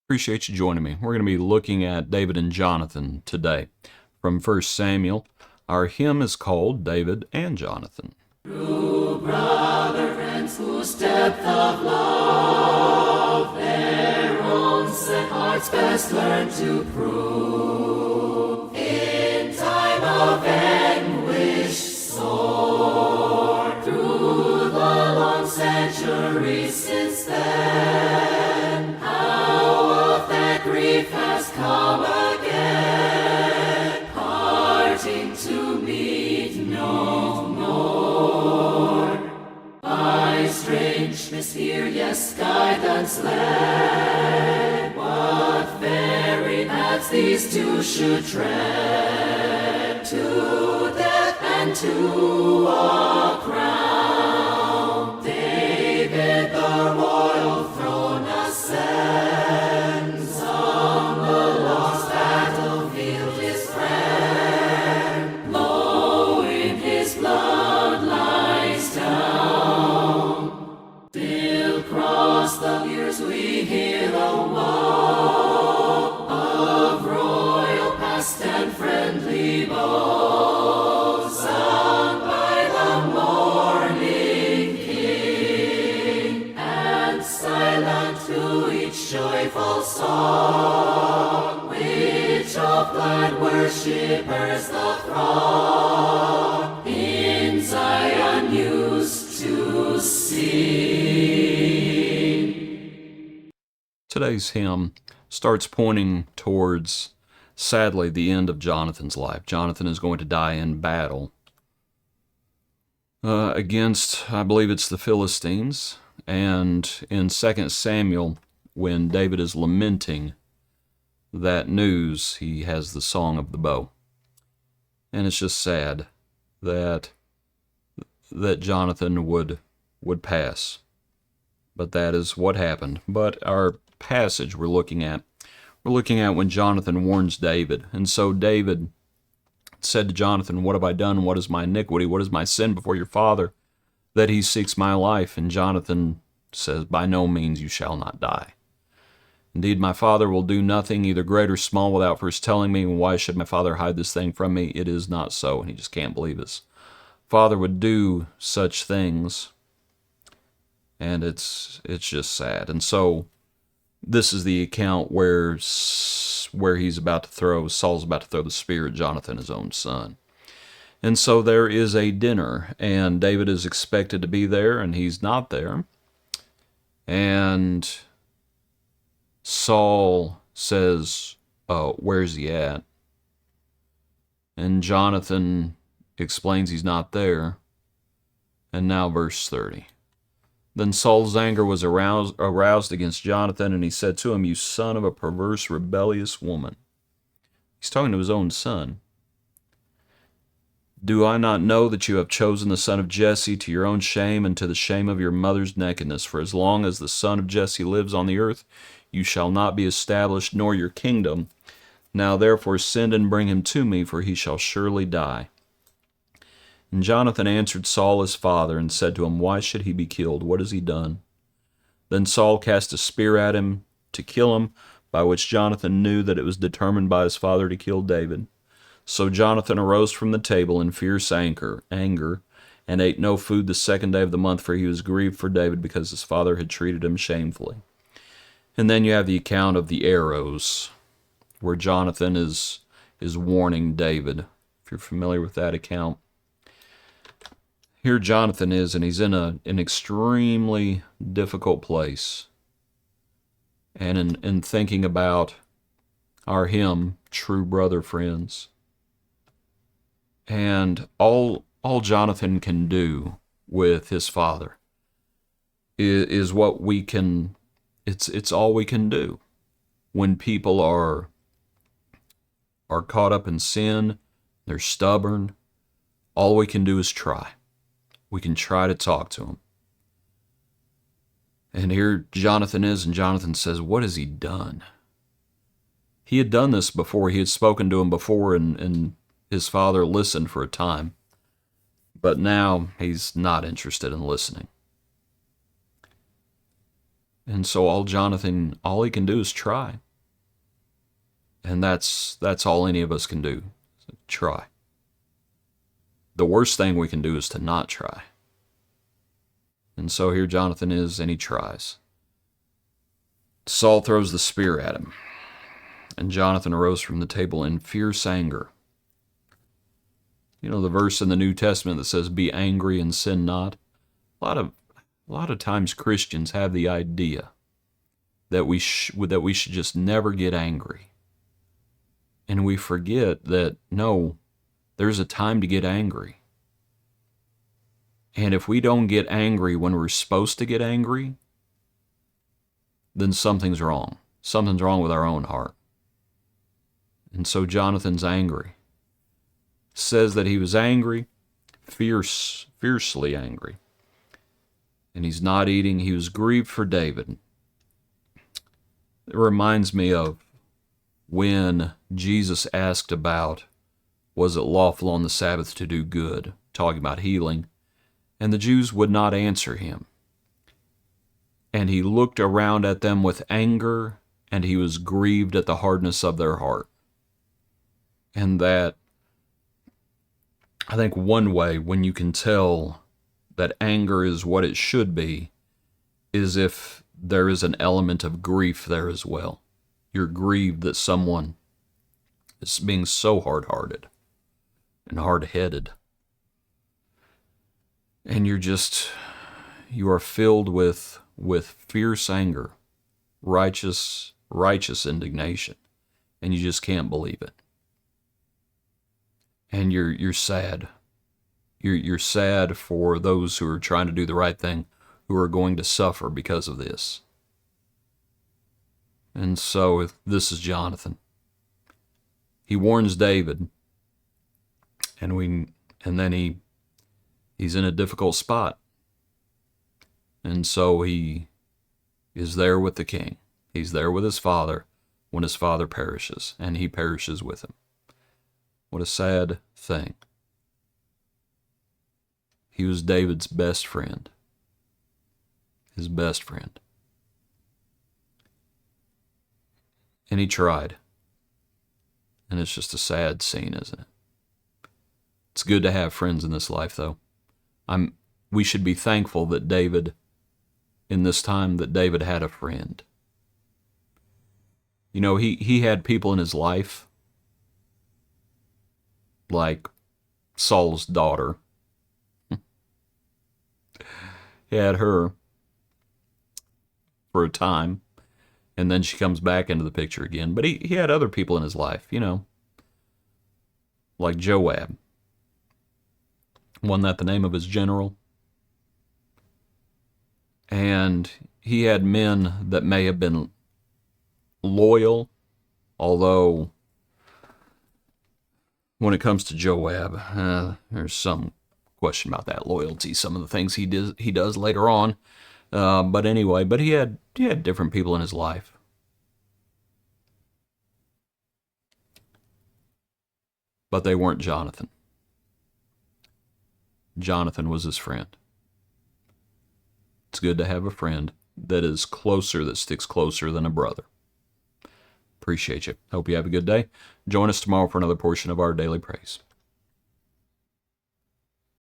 Appreciate you joining me. We're going to be looking at David and Jonathan today. From 1 Samuel, our hymn is called David and Jonathan. True brother friends whose depth of love their own set hearts best learn to prove. In time of anguish sore, through the long centuries since then, how of that grief has come again, parting to meet no more. By strange mystere, yes, guidance led, what fairy paths these two should tread, to death and to a crown. David the royal throne ascends, on the lost battlefield his friend, low in his blood lies down. Still across the years we hear the woe of royal past and friendly bows, sung by the mourning king, and silent to each joyful song, which of glad worshippers the throng in Zion used to sing. Today's hymn starts pointing towards, sadly, the end of Jonathan's life. Jonathan is going to die in battle against, I believe it's the Philistines. And in 2 Samuel, when David is lamenting that news, he has the Song of the Bow. And it's just sad that Jonathan would pass. But that is what happened. But our passage we're looking at when Jonathan warns David. And so David said to Jonathan, "What have I done? What is my iniquity? What is my sin before your father, that he seeks my life?" And Jonathan says, "By no means you shall not die. Indeed, my father will do nothing, either great or small, without first telling me. Why should my father hide this thing from me? It is not so." And he just can't believe his father would do such things. And it's just sad. And so this is the account where Saul's about to throw the spear at Jonathan, his own son. And so there is a dinner, and David is expected to be there, and he's not there. And Saul says, "Where's he at?" And Jonathan explains he's not there. And now verse 30. Then Saul's anger was aroused against Jonathan, and he said to him, "You son of a perverse, rebellious woman." He's talking to his own son. "Do I not know that you have chosen the son of Jesse to your own shame and to the shame of your mother's nakedness? For as long as the son of Jesse lives on the earth, you shall not be established, nor your kingdom. Now therefore send and bring him to me, for he shall surely die." And Jonathan answered Saul his father and said to him, "Why should he be killed? What has he done?" Then Saul cast a spear at him to kill him, by which Jonathan knew that it was determined by his father to kill David. So Jonathan arose from the table in fierce anger, and ate no food the second day of the month, for he was grieved for David because his father had treated him shamefully. And then you have the account of the arrows, where Jonathan is warning David, if you're familiar with that account. Here Jonathan is, and he's in an extremely difficult place. And in thinking about our hymn, True Brother Friends, and all Jonathan can do with his father is what we can, it's all we can do. When people are caught up in sin, they're stubborn, all we can do is try. We can try to talk to him. And here Jonathan is, and Jonathan says, "What has he done?" He had done this before. He had spoken to him before, and his father listened for a time. But now he's not interested in listening. And so all he can do is try. And that's all any of us can do, try. The worst thing we can do is to not try. And so here Jonathan is, and he tries. Saul throws the spear at him, and Jonathan arose from the table in fierce anger. You know the verse in the New Testament that says, "Be angry and sin not." A lot of times Christians have the idea that we should just never get angry, and we forget that no, there's a time to get angry. And if we don't get angry when we're supposed to get angry, then something's wrong. Something's wrong with our own heart. And so Jonathan's angry. It says that he was angry, fiercely angry. And he's not eating. He was grieved for David. It reminds me of when Jesus asked about, was it lawful on the Sabbath to do good? Talking about healing. And the Jews would not answer him. And he looked around at them with anger, and he was grieved at the hardness of their heart. And that, I think one way when you can tell that anger is what it should be, is if there is an element of grief there as well. You're grieved that someone is being so hard-hearted and hard-headed. And you are filled with fierce anger, righteous indignation, and you just can't believe it. And you're sad. You're sad for those who are trying to do the right thing, who are going to suffer because of this. And so this is Jonathan. He warns David, and then he's in a difficult spot. And so he is there with the king. He's there with his father when his father perishes, and he perishes with him. What a sad thing. He was David's best friend. His best friend. And he tried. And it's just a sad scene, isn't it? It's good to have friends in this life, though. We should be thankful that David, in this time, that David had a friend. You know, he had people in his life, like Saul's daughter. He had her for a time, and then she comes back into the picture again. But he had other people in his life, you know, like Joab. Wasn't that the name of his general? And he had men that may have been loyal, although when it comes to Joab, there's some question about that loyalty, some of the things he does later on. But anyway, he had different people in his life. But they weren't Jonathan. Jonathan was his friend. It's good to have a friend that is closer, that sticks closer than a brother. Appreciate you. Hope you have a good day. Join us tomorrow for another portion of our Daily Praise.